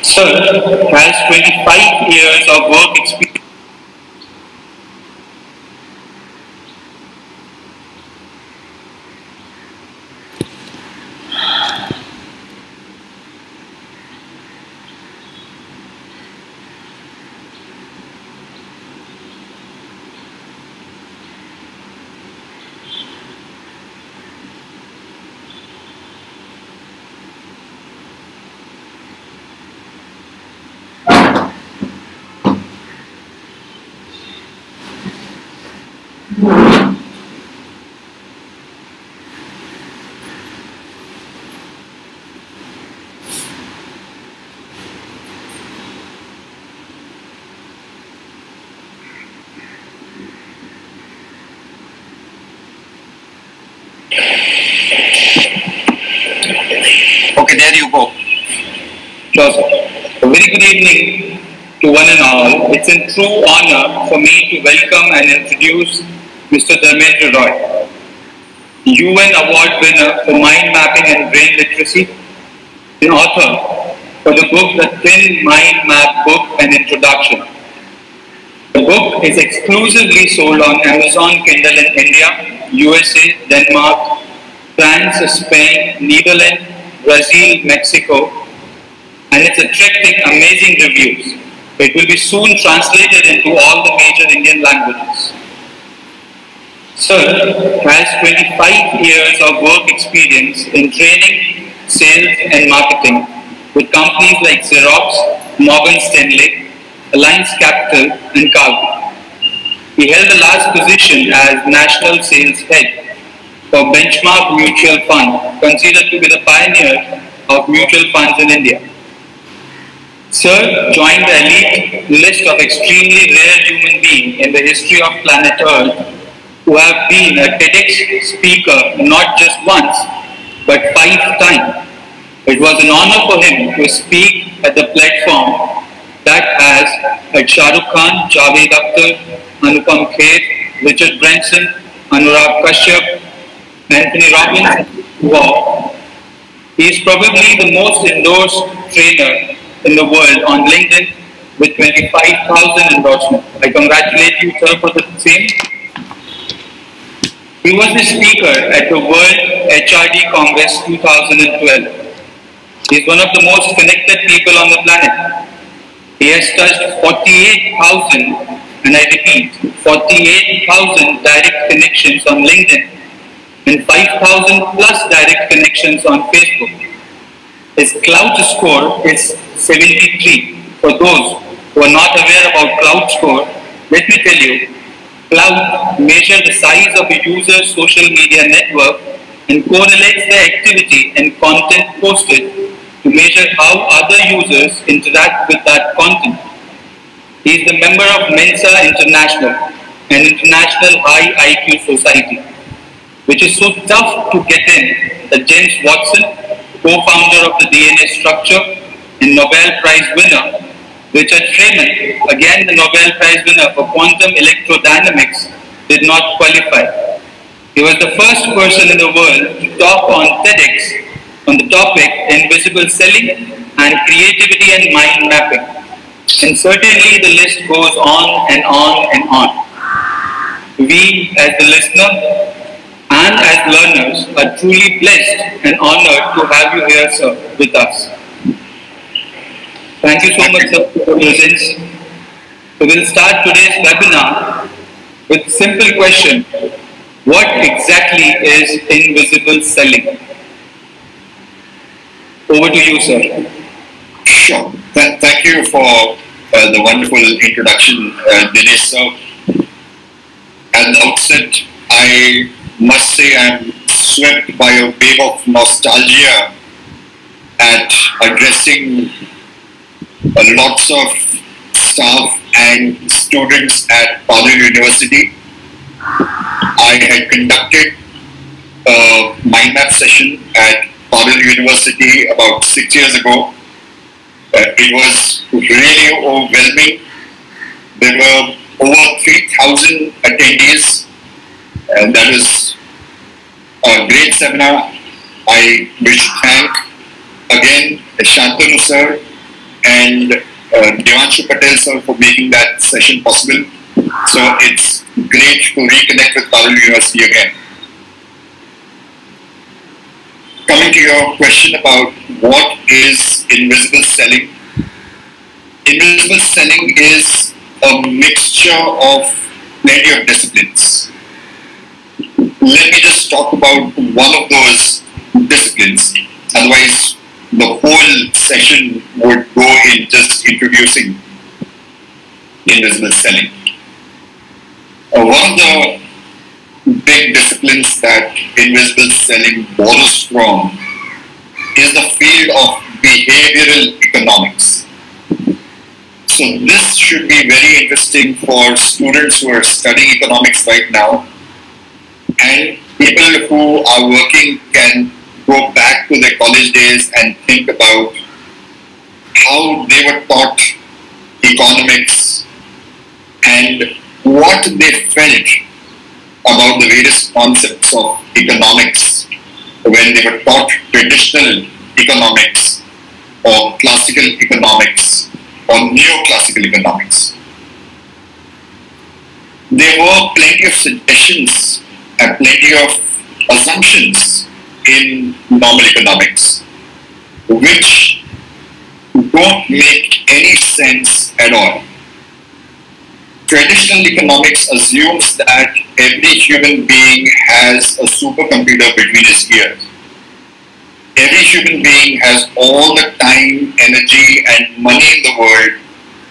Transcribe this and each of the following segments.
Sir has 25 years of work experience. Okay, there you go. Sure, sir. A very good evening to one and all. It's a true honor for me to welcome and introduce Mr. Dharmendra, UN Award winner for mind mapping and brain literacy, an author for the book The Thin Mind Map Book and Introduction. The book is exclusively sold on Amazon Kindle in India, USA, Denmark, France, Spain, Netherlands, Brazil, Mexico, and it's attracting amazing reviews. It will be soon translated into all the major Indian languages. Sir has 25 years of work experience in training, sales and marketing with companies like Xerox, Morgan Stanley, Alliance Capital and Cargill. He held the last position as National Sales Head for Benchmark Mutual Fund, considered to be the pioneer of mutual funds in India. Sir joined the elite list of extremely rare human beings in the history of planet Earth who have been a TEDx speaker not just once, but 5 times. It was an honor for him to speak at the platform that has had Shah Rukh Khan, Javed Akhtar, Anupam Kher, Richard Branson, Anurag Kashyap, Anthony Robbins. Wow. He is probably the most endorsed trainer in the world on LinkedIn with 25,000 endorsements. I congratulate you, sir, for the same. He was the speaker at the World HRD Congress 2012. He is one of the most connected people on the planet. He has touched 48,000, and I repeat, 48,000 direct connections on LinkedIn and 5,000 plus direct connections on Facebook. His cloud score is 73. For those who are not aware about cloud score, let me tell you, cloud measures the size of a user's social media network and correlates the activity and content posted to measure how other users interact with that content. He is the member of Mensa International, an international high IQ society, which is so tough to get in that James Watson, co-founder of the DNA structure and Nobel Prize winner, Richard Feynman, again the Nobel Prize winner for quantum electrodynamics, did not qualify. He was the first person in the world to talk on TEDx on the topic invisible selling and creativity and mind mapping. And certainly the list goes on and on and on. We as the listener and as learners are truly blessed and honored to have you here, sir, with us. Thank you so much, sir, for your presence. So we'll start today's webinar with a simple question. What exactly is invisible selling? Over to you, sir. Sure. Thank you for the wonderful introduction, Dinesh Sir. At the outset, I must say I'm swept by a wave of nostalgia at addressing lots of staff and students at Padua University. I had conducted a mind map session at Padua University about 6 years ago. It was really overwhelming. There were over 3,000 attendees, and that was a great seminar. I wish to thank again Shantanu Sir and Devanshu Patel Sir for making that session possible. So it's great to reconnect with Parallel University again. Coming to your question about what is invisible selling. Invisible selling is a mixture of plenty of disciplines. Let me just talk about one of those disciplines. Otherwise, the whole session would go in just introducing invisible selling. One of the big disciplines that invisible selling borrows from is the field of behavioral economics. So this should be very interesting for students who are studying economics right now, and people who are working can go back to their college days and think about how they were taught economics and what they felt about the various concepts of economics when they were taught traditional economics or classical economics or neoclassical economics. There were plenty of suggestions and plenty of assumptions in normal economics which don't make any sense at all. Traditional economics assumes that every human being has a supercomputer between his ears. Every human being has all the time, energy, and money in the world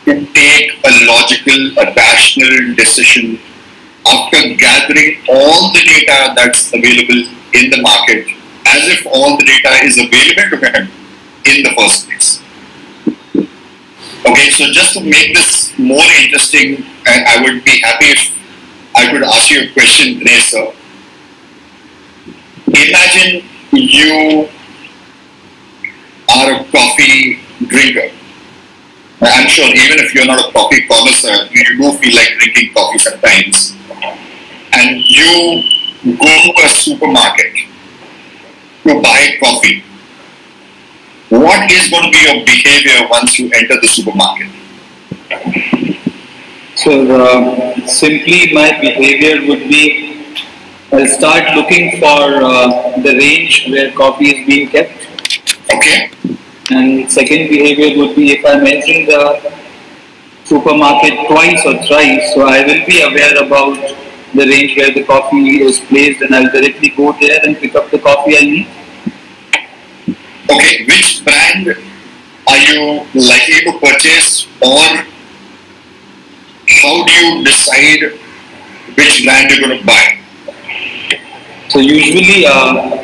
to take a logical, a rational decision after gathering all the data that's available in the market, as if all the data is available to him in the first place. Okay, so just to make this more interesting, and I would be happy if I could ask you a question, Dinesh Sir. Imagine you are a coffee drinker. I'm sure even if you're not a coffee connoisseur, you do feel like drinking coffee sometimes. And you go to a supermarket to buy coffee. What is going to be your behavior once you enter the supermarket? So simply my behavior would be, I'll start looking for the range where coffee is being kept. Okay. And second behavior would be, if I'm entering the supermarket twice or thrice, so I will be aware about the range where the coffee is placed, and I'll directly go there and pick up the coffee I need. Okay, which brand are you likely to purchase, or how do you decide which brand you're going to buy? So usually,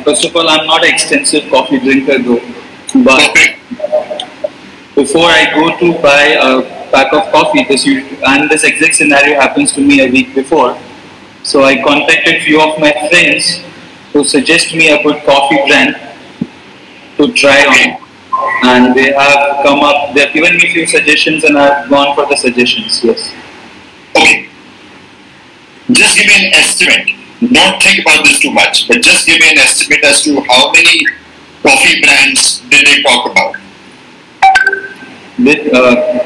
first of all, I'm not an extensive coffee drinker though, but before I go to buy a pack of coffee, this exact scenario happens to me a week before. So I contacted few of my friends who suggest me a good coffee brand to try on, and they have come up, they have given me few suggestions and I've gone for the suggestions, yes. Okay, just give me an estimate. Don't think about this too much, but just give me an estimate as to how many coffee brands did they talk about.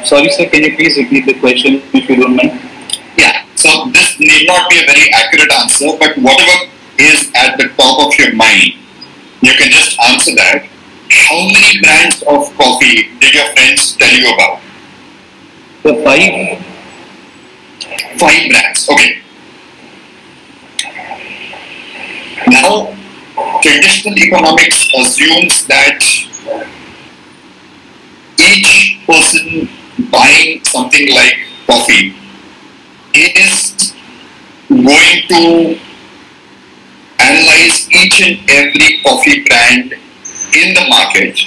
Sorry sir, can you please repeat the question if you don't mind? Yeah, so this need not be a very accurate answer, but whatever is at the top of your mind, you can just answer that. How many brands of coffee did your friends tell you about? The 5. 5 brands, okay. Now, traditional economics assumes that each person buying something like coffee is going to analyze each and every coffee brand in the market,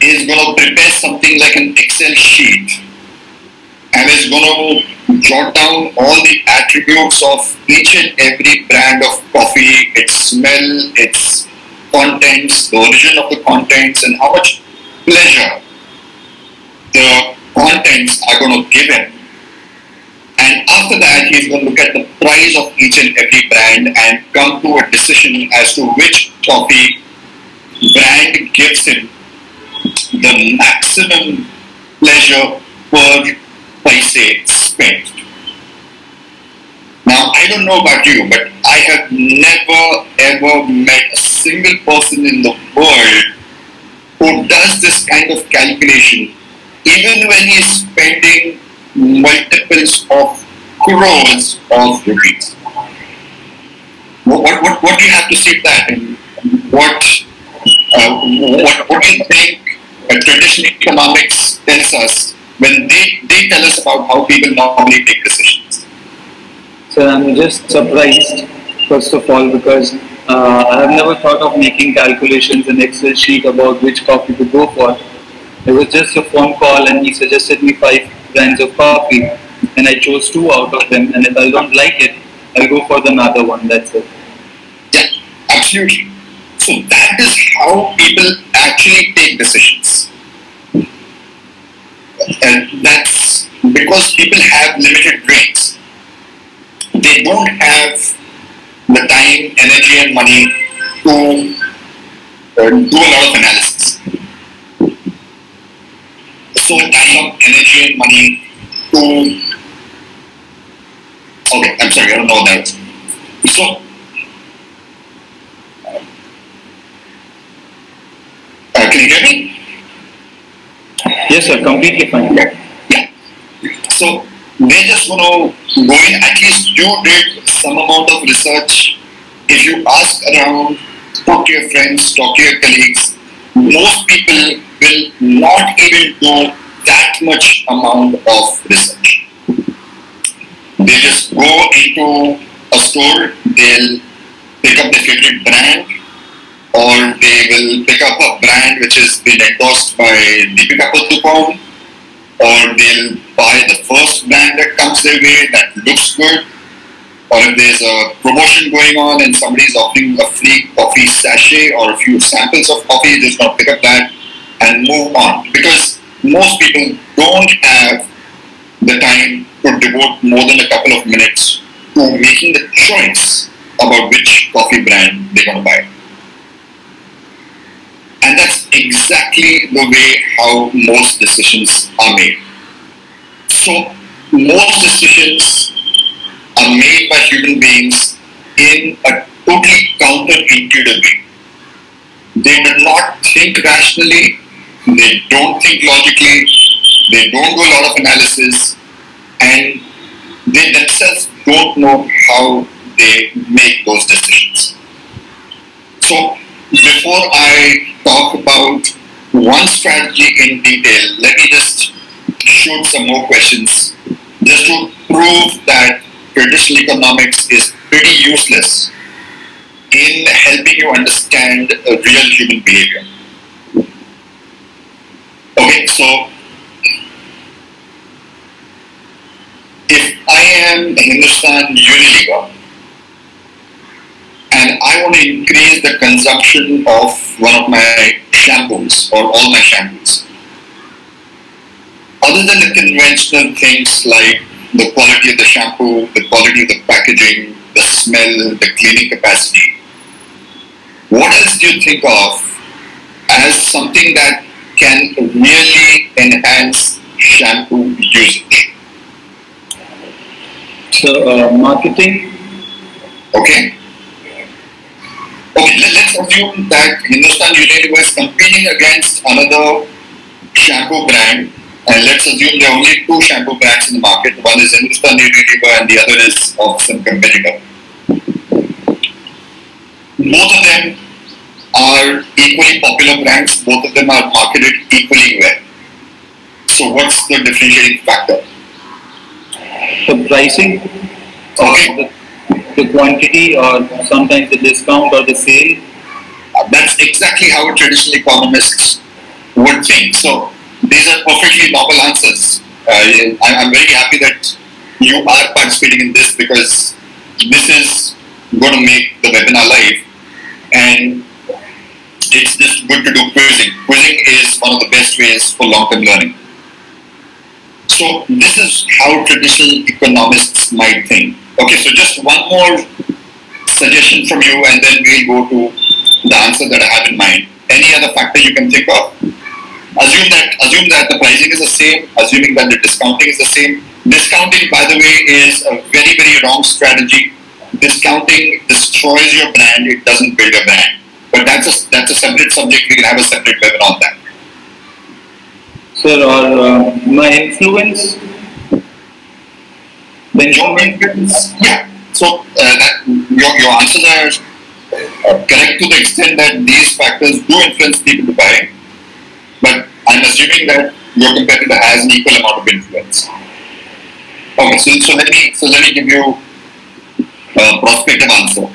is going to prepare something like an Excel sheet and is going to jot down all the attributes of each and every brand of coffee, its smell, its contents, the origin of the contents, and how much pleasure the contents are going to give him. And after that, he's going to look at the price of each and every brand and come to a decision as to which coffee brand gives him the maximum pleasure per paise spent. Now, I don't know about you, but I have never ever met a single person in the world who does this kind of calculation, even when he's spending multiples of crores of rupees. What do you have to see that? And what do you think traditional economics tells us when they tell us about how people normally take decisions? So I'm just surprised, first of all, because I have never thought of making calculations in Excel sheet about which coffee to go for. It was just a phone call and he suggested me 5 brands of coffee and I chose 2 out of them, and if I don't like it, I'll go for the another one, that's it. Yeah, absolutely. So that is how people actually take decisions. And that's because people have limited brains. They don't have the time, energy and money to do a lot of analysis. So time, energy and money to... Okay, I'm sorry, I don't know that. So, can you hear me? Yes, sir, completely fine. Yeah. So, they're just going to go in, at least you did some amount of research. If you ask around, talk to your friends, talk to your colleagues, most people will not even do that much amount of research. They just go into a store, they'll pick up their favorite brand, or they will pick up a brand which has been endorsed by Deepika Padukone, or they'll buy the first brand that comes their way that looks good, or if there's a promotion going on and somebody's offering a free coffee sachet or a few samples of coffee, just gonna pick up that and move on. Because most people don't have the time to devote more than a couple of minutes to making the choice about which coffee brand they're gonna buy. And that's exactly the way how most decisions are made. So, most decisions are made by human beings in a totally counterintuitive way. They do not think rationally, they don't think logically, they don't do a lot of analysis, and they themselves don't know how they make those decisions. So, before I talk about one strategy in detail, let me just shoot some more questions just to prove that traditional economics is pretty useless in helping you understand real human behavior. Okay, so if I am Hindustan Unilever and I want to increase the consumption of one of my shampoos or all my shampoos, other than the conventional things like the quality of the shampoo, the quality of the packaging, the smell, the cleaning capacity, what else do you think of as something that can really enhance shampoo usage? So, marketing. Okay. Okay, let's assume that Hindustan Unilever is competing against another shampoo brand, and let's assume there are only 2 shampoo brands in the market. One is Hindustan Unilever and the other is of some competitor. Both of them are equally popular brands, both of them are marketed equally well. So what's the differentiating factor? The pricing, Okay. the quantity, or sometimes the discount or the sale. That's exactly how traditional economists would think. So these are perfectly normal answers. I'm very happy that you are participating in this because this is going to make the webinar live, and it's just good to do quizzing. Quizzing is one of the best ways for long-term learning. So this is how traditional economists might think. Okay, so just one more suggestion from you and then we'll go to the answer that I have in mind. any other factor you can think of. Assume that the pricing is the same, assuming that the discounting is the same. Discounting, by the way, is a very, very wrong strategy. Discounting destroys your brand, it doesn't build a brand. But that's a separate subject, we can have a separate webinar on that. Sir, or my influence? Your influence, yeah. So your answers are correct to the extent that these factors do influence people to buy. But I'm assuming that your competitor has an equal amount of influence. Okay, so let me give you a prospective answer.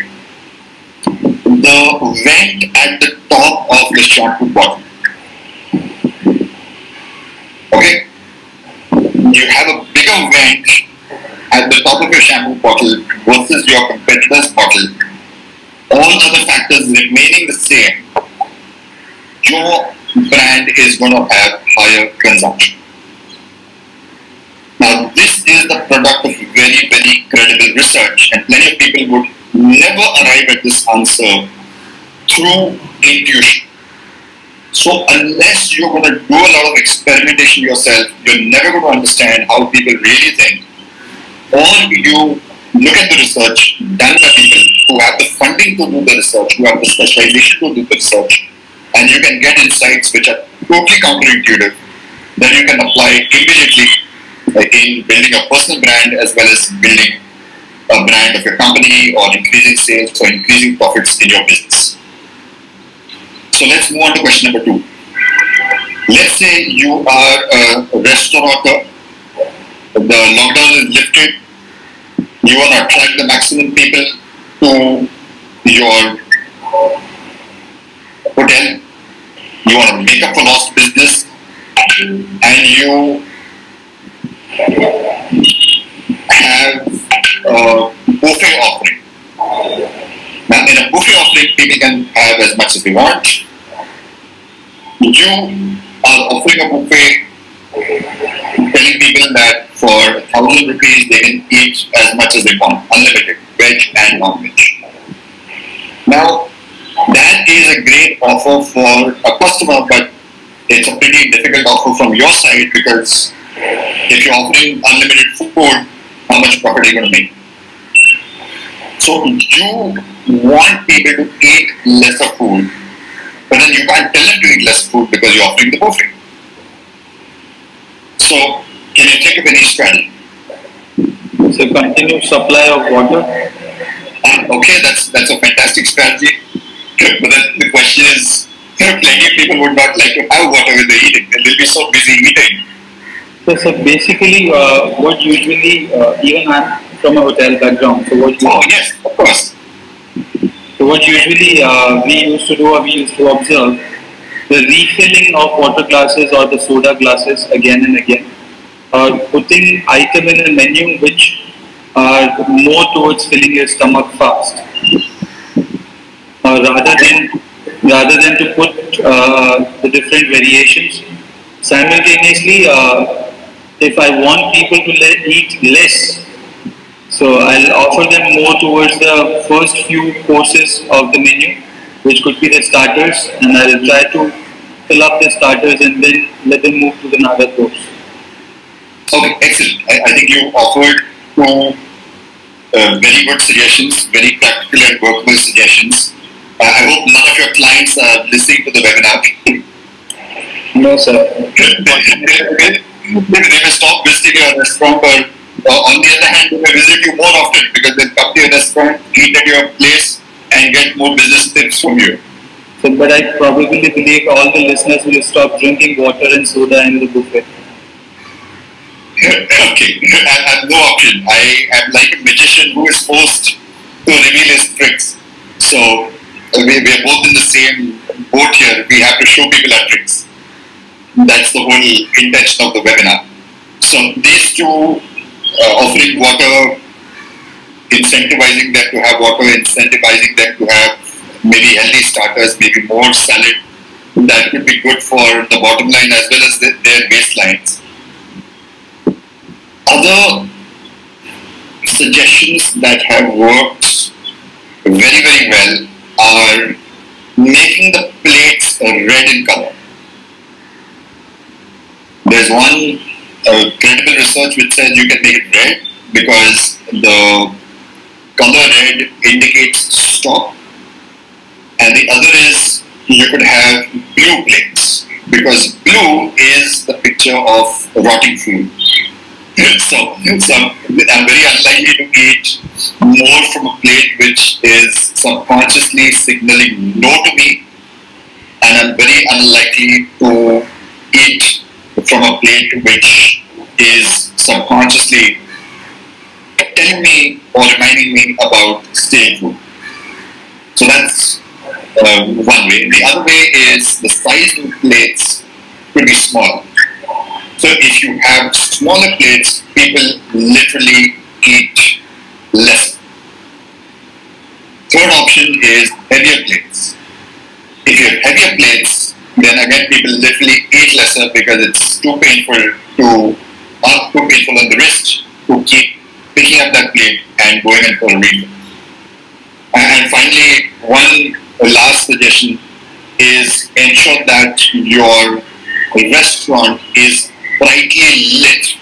The vent at the top of the shampoo bottle. Okay, you have a bigger vent at the top of your shampoo bottle versus your competitor's bottle. All other factors remaining the same, your brand is going to have higher consumption. Now, this is the product of very, very credible research, and plenty of people would never arrive at this answer through intuition. So, unless you're going to do a lot of experimentation yourself, you're never going to understand how people really think. Or you look at the research done by people who have the funding to do the research, who have the specialization to do the research, and you can get insights which are totally counterintuitive that you can apply immediately in building a personal brand as well as building a brand of your company or increasing sales or increasing profits in your business. So let's move on to question number 2. Let's say you are a restaurateur, the lockdown is lifted, you want to attract the maximum people to your hotel, you want to make up for lost business, and you have a buffet offering. Now, in a buffet offering, people can have as much as they want. You are offering a buffet, telling people that for 1,000 rupees they can eat as much as they want, unlimited, veg and non-veg. Now, that is a great offer for a customer, but it's a pretty difficult offer from your side because if you're offering unlimited food, how much profit are you going to make? So you want people to eat lesser food, but then you can't tell them to eat less food because you're offering the buffet. So can you think of any strategy? So continued supply of water. Okay, that's a fantastic strategy. But then the question is, plenty of people would not like to have water when they're eating. They'll be so busy eating. So basically, what usually, even I'm from a hotel background, so what yes, of course. So what usually we used to do or we used to observe, the refilling of water glasses or the soda glasses again and again, putting item in a menu which are more towards filling your stomach fast, rather than to put the different variations simultaneously. If I want people to eat less, so I'll offer them more towards the first few courses of the menu, which could be the starters, and I'll try to fill up the starters and then let them move to the another course. Okay, excellent. I think you offered two very good suggestions, very practical and workable suggestions. I hope none of your clients are listening to the webinar. No, sir. They may stop visiting your restaurant, or on the other hand, they may visit you more often because they'll come to your restaurant, eat at your place, and get more business tips from you. So, but I probably believe all the listeners will stop drinking water and soda in the buffet. Okay, I have no option. I am like a magician who is forced to reveal his tricks. So we are both in the same boat here. We have to show people our tricks. That's the whole intention of the webinar. So these two, offering water, incentivizing them to have water, incentivizing them to have maybe healthy starters, maybe more salad, that could be good for the bottom line as well as their baselines. Other suggestions that have worked very, very well are making the plates red in color. There's one credible research which says you can make it red because the color red indicates stop, and the other is you could have blue plates because blue is the picture of rotting food. So I'm very unlikely to eat more from a plate which is subconsciously signaling no to me, and I'm very unlikely to eat from a plate which is subconsciously telling me or reminding me about staying food. So that's one way. The other way is the size of the plates could be small. So if you have smaller plates, people literally eat less. Third option is heavier plates. If you have heavier plates, then again people literally eat lesser because it's too painful on the wrist to keep picking up that plate and going in for a refill. And finally, one last suggestion is ensure that your restaurant is brightly lit.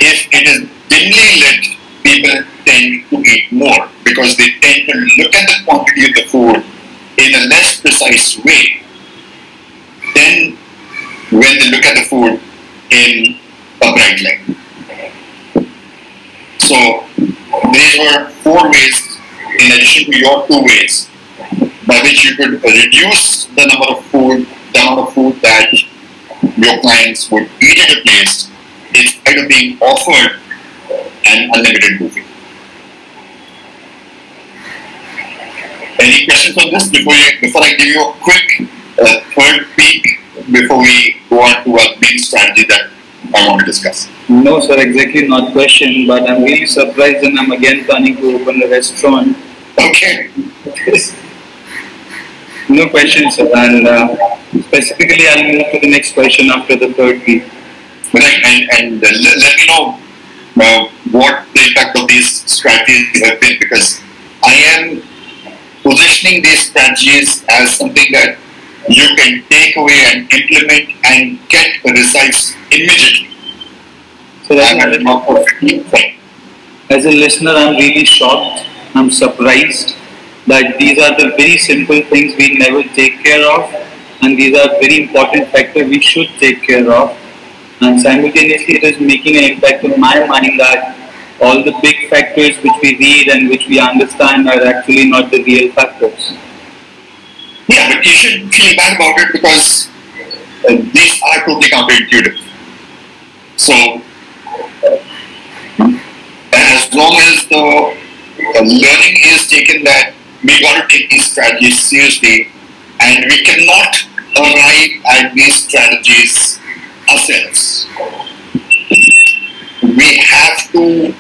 If it is dimly lit, people tend to eat more because they tend to look at the quantity of the food in a less precise way than when they look at the food in a bright light. So these were 4 ways, in addition to your 2 ways, by which you could reduce the amount of food that your clients would eat at a place instead of being offered an unlimited buffet. Any questions on this before I give you a quick third peek before we go on to our main strategy that I want to discuss? No, sir, exactly not question, but I'm really surprised and I'm again planning to open a restaurant. Okay. No question, sir, and specifically I'll move to the next question after the third peek. Right, and let me know what the impact of these strategies have been, because I am positioning these strategies as something that you can take away and implement and get results immediately. So that's not perfectly fine. As a listener, I'm really shocked. I'm surprised that these are the very simple things we never take care of, and these are very important factors we should take care of. And simultaneously, it is making an impact in my mind that all the big factors which we read and which we understand are actually not the real factors. Yeah, but you shouldn't feel bad about it because these are totally counterintuitive. So, as long as the learning is taken that we got to take these strategies seriously, and we cannot arrive at these strategies ourselves. We have to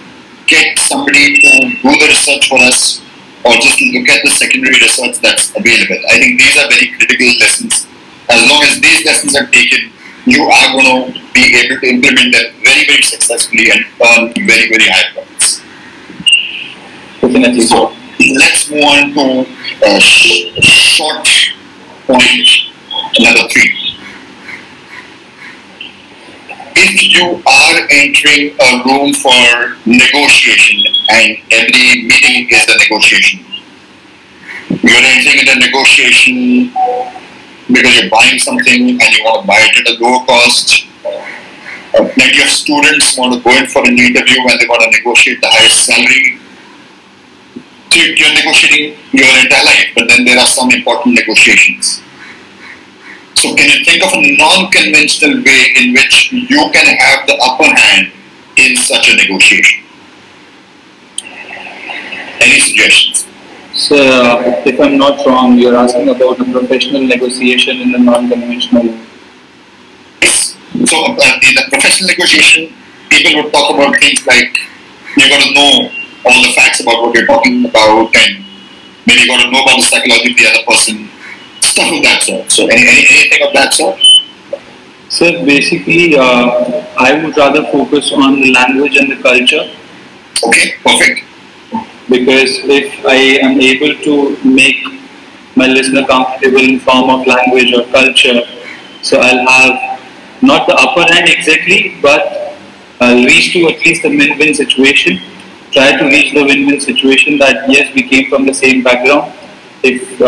get somebody to do the research for us, or just look at the secondary research that's available. I think these are very critical lessons. As long as these lessons are taken, you are going to be able to implement them very, very successfully and earn very, very high profits. Definitely. So let's move on to short point number 3. If you are entering a room for negotiation, and every meeting is a negotiation, you're entering in a negotiation because you're buying something and you want to buy it at a lower cost. Plenty of students want to go in for an interview and they want to negotiate the highest salary. So you're negotiating your entire life, but then there are some important negotiations. So can you think of a non-conventional way in which you can have the upper hand in such a negotiation? Any suggestions? So, if I'm not wrong, you're asking about a professional negotiation in a non-conventional way. Yes. So in a professional negotiation, people would talk about things like you got to know all the facts about what you're talking about, and maybe you got to know about the psychology of the other person. Stuff of that sort. So anything of that sort? So basically, I would rather focus on the language and the culture. Okay, perfect. Because if I am able to make my listener comfortable in form of language or culture. So I'll have not the upper hand exactly, but I'll reach to at least a win-win situation. Try to reach the win-win situation that yes, we came from the same background. If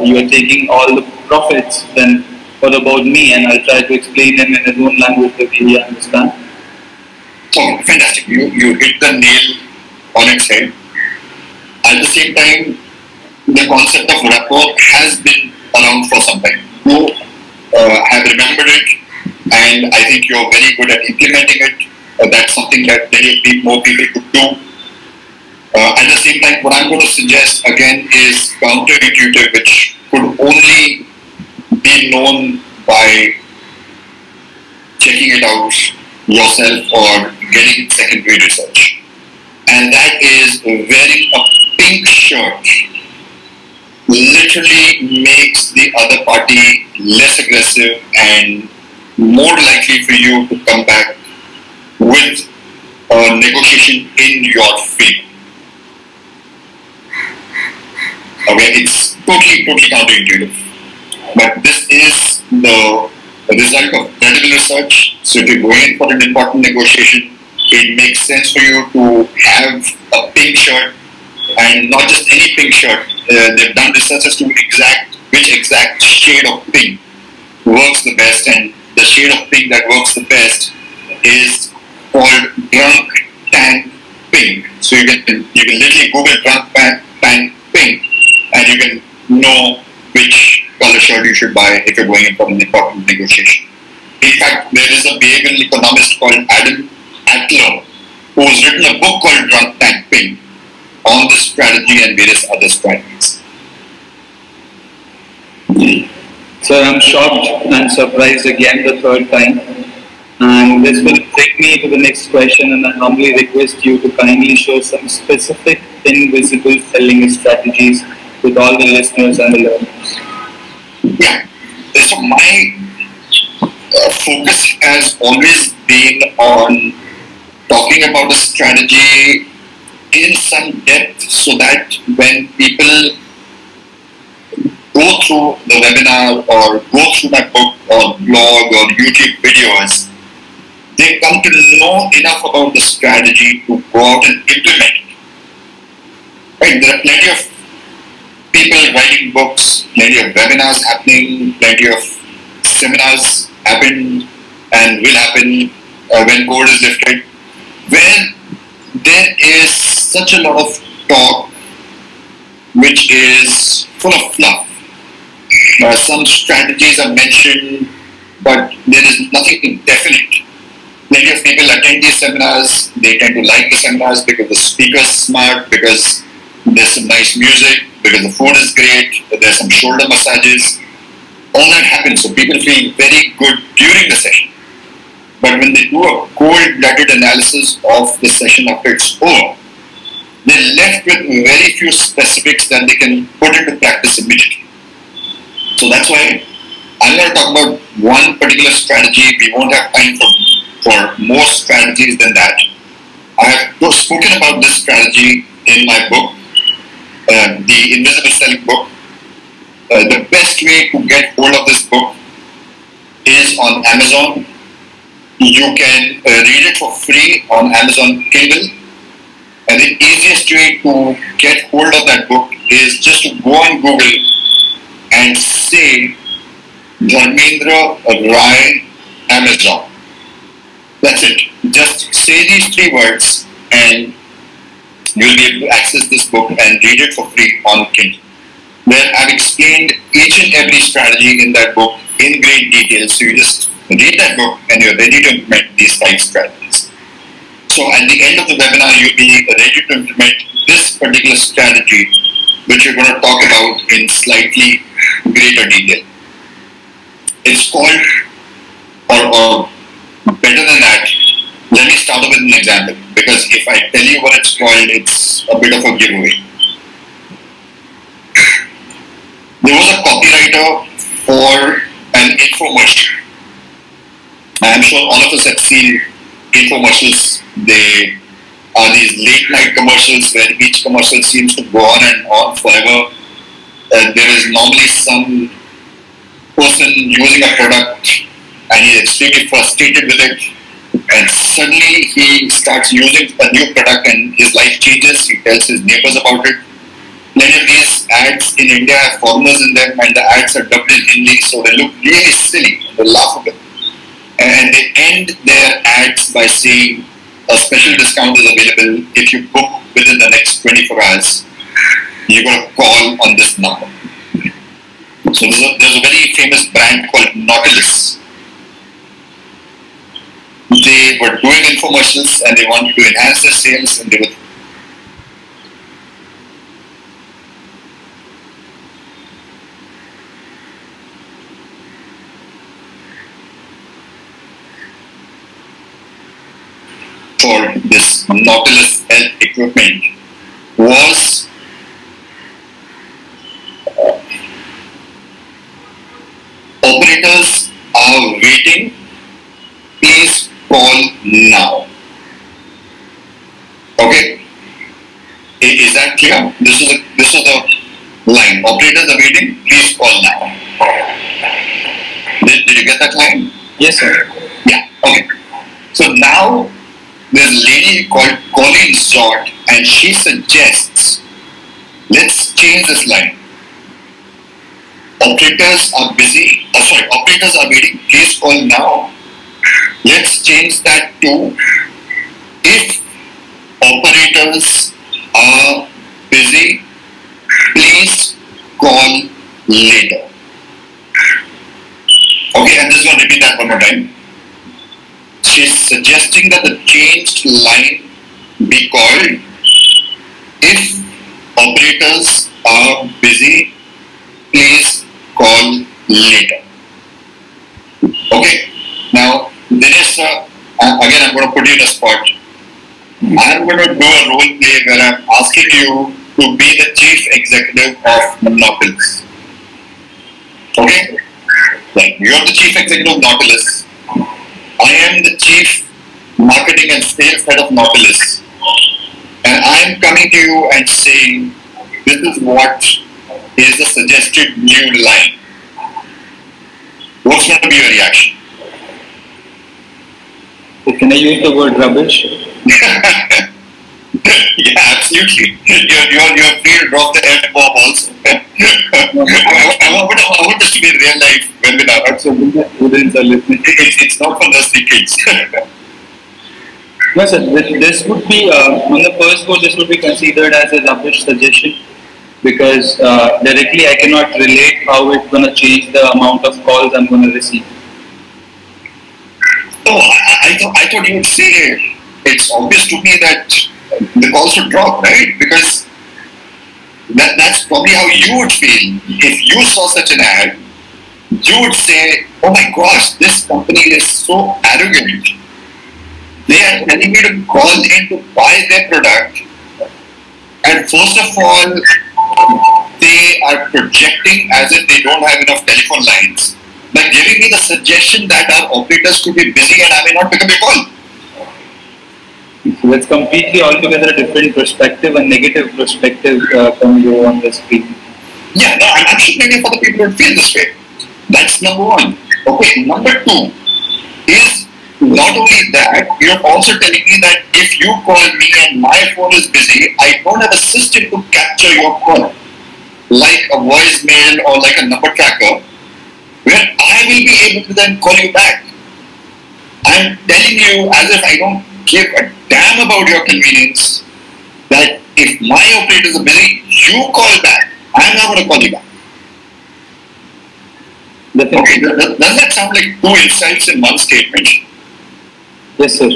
you are taking all the profits, then what about me? And I'll try to explain them in his own language that he understands. Oh, fantastic. You hit the nail on its head. At the same time, the concept of rapport has been around for some time. You have remembered it, and I think you're very good at implementing it. That's something that many more people could do. At the same time, what I'm going to suggest again is counterintuitive, which could only be known by checking it out yourself or getting secondary research. And that is wearing a pink shirt literally makes the other party less aggressive and more likely for you to come back with a negotiation in your favor. Okay, it's totally counterintuitive. But this is the result of credible research. So if you're going in for an important negotiation, it makes sense for you to have a pink shirt, and not just any pink shirt. They've done research as to which exact shade of pink works the best, and the shade of pink that works the best is called drunk tank pink. So you can literally Google drunk tank pink, and you can know which color shirt you should buy if you're going in for an important negotiation. In fact, there is a behavioral economist called Adam Atler who has written a book called Drunk Tank Pink on this strategy and various other strategies. So I'm shocked and surprised again the third time. And this will take me to the next question, and I humbly request you to kindly show some specific invisible selling strategies with all the listeners and the learners. Yeah, so my focus has always been on talking about a strategy in some depth so that when people go through the webinar or go through my book or blog or YouTube videos, they come to know enough about the strategy to go out and implement it. Right? There are plenty of people writing books, plenty of webinars happening, plenty of seminars happen and will happen when code is lifted, where there is such a lot of talk which is full of fluff. Some strategies are mentioned, but there is nothing definite. Many of people attend these seminars, they tend to like the seminars because the speaker is smart, because there's some nice music, because the food is great, there's some shoulder massages. All that happens, so people feel very good during the session. But when they do a cold-blooded analysis of the session after it's over, they're left with very few specifics that they can put into practice immediately. So that's why I'm going to talk about one particular strategy. We won't have time for more strategies than that. I have spoken about this strategy in my book, the Invisible Selling book. The best way to get hold of this book is on Amazon. You can read it for free on Amazon Kindle. And the easiest way to get hold of that book is just to go on Google and say Dharmendra Rai Amazon. That's it. Just say these three words and you'll be able to access this book and read it for free on Kindle. Where I've explained each and every strategy in that book in great detail. So you just read that book and you're ready to implement these 5 strategies. So at the end of the webinar, you'll be ready to implement this particular strategy, which we're going to talk about in slightly greater detail. It's called, or better than that, let me start with an example, because if I tell you what it's called, it's a bit of a giveaway. There was a copywriter for an infomercial. I'm sure all of us have seen infomercials. They are these late night commercials where each commercial seems to go on and on forever. there is normally some person using a product and he's extremely frustrated with it, and suddenly he starts using a new product and his life changes. He tells his neighbors about it. Many of these ads in India have foreigners in them, and the ads are dubbed in Hindi, so they look really silly, they're laughable. And they end their ads by saying a special discount is available if you book within the next 24 hours. You're going to call on this number. So there's a very famous brand called Nautilus. They were doing infomercials and they wanted to enhance their sales, and they were for this Nautilus health equipment was operators are waiting, please call now. Okay, is that clear? This is the line. Operators are waiting, please call now. Did you get that line? Yes, sir. Yeah. Okay. So now there's a lady called Colleen Zort, and she suggests, let's change this line. Operators are busy. Operators are waiting. Please call now. Let's change that to, if operators are busy, please call later. Okay, I'm just going to repeat that one more time. She's suggesting that the changed line be called, if operators are busy, please call later. Okay. Now, Dinesh Sir, again I'm going to put you in a spot. I'm going to do a role play where I'm asking you to be the chief executive of Nautilus. Okay? Like, you're the chief executive of Nautilus. I am the chief marketing and sales head of Nautilus. And I'm coming to you and saying, this is what is the suggested new line. What's going to be your reaction? Can I use the word rubbish? Yeah, absolutely. You're free to drop the F-bomb also. I want this to be real life webinar. So students are listening. It's not for nursery kids. No, sir. This would be, on the first go, this would be considered as a rubbish suggestion, because directly I cannot relate how it's going to change the amount of calls I'm going to receive. Oh, I thought you would say, it's obvious to me that the calls should drop, right? Because that's probably how you would feel. If you saw such an ad, you would say, oh my gosh, this company is so arrogant. They are telling me to call in to buy their product, and first of all, they are projecting as if they don't have enough telephone lines by giving me the suggestion that our operators could be busy and I may not pick up a call. So it's completely altogether a different perspective, a negative perspective from you on the screen. Yeah, no, I'm sure maybe for the people who feel this way. That's number one. Okay, number two is, not only that, you're also telling me that if you call me and my phone is busy, I don't have a system to capture your call, like a voicemail or like a number tracker, where I will be able to then call you back. I'm telling you, as if I don't give a damn about your convenience, that if my operators are busy, you call back. I'm not going to call you back. Okay, does that sound like two insights in one statement? Yes, sir.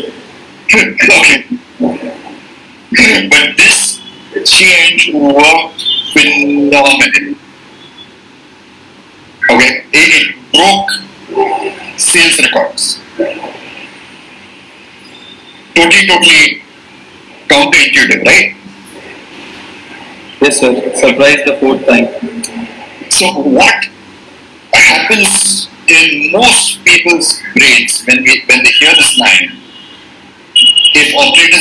Okay. But this change worked phenomenally. Okay, it broke sales records. Totally counterintuitive, right? Yes, sir. Surprised the fourth time. So what happens in most people's brains when they hear this line, if operators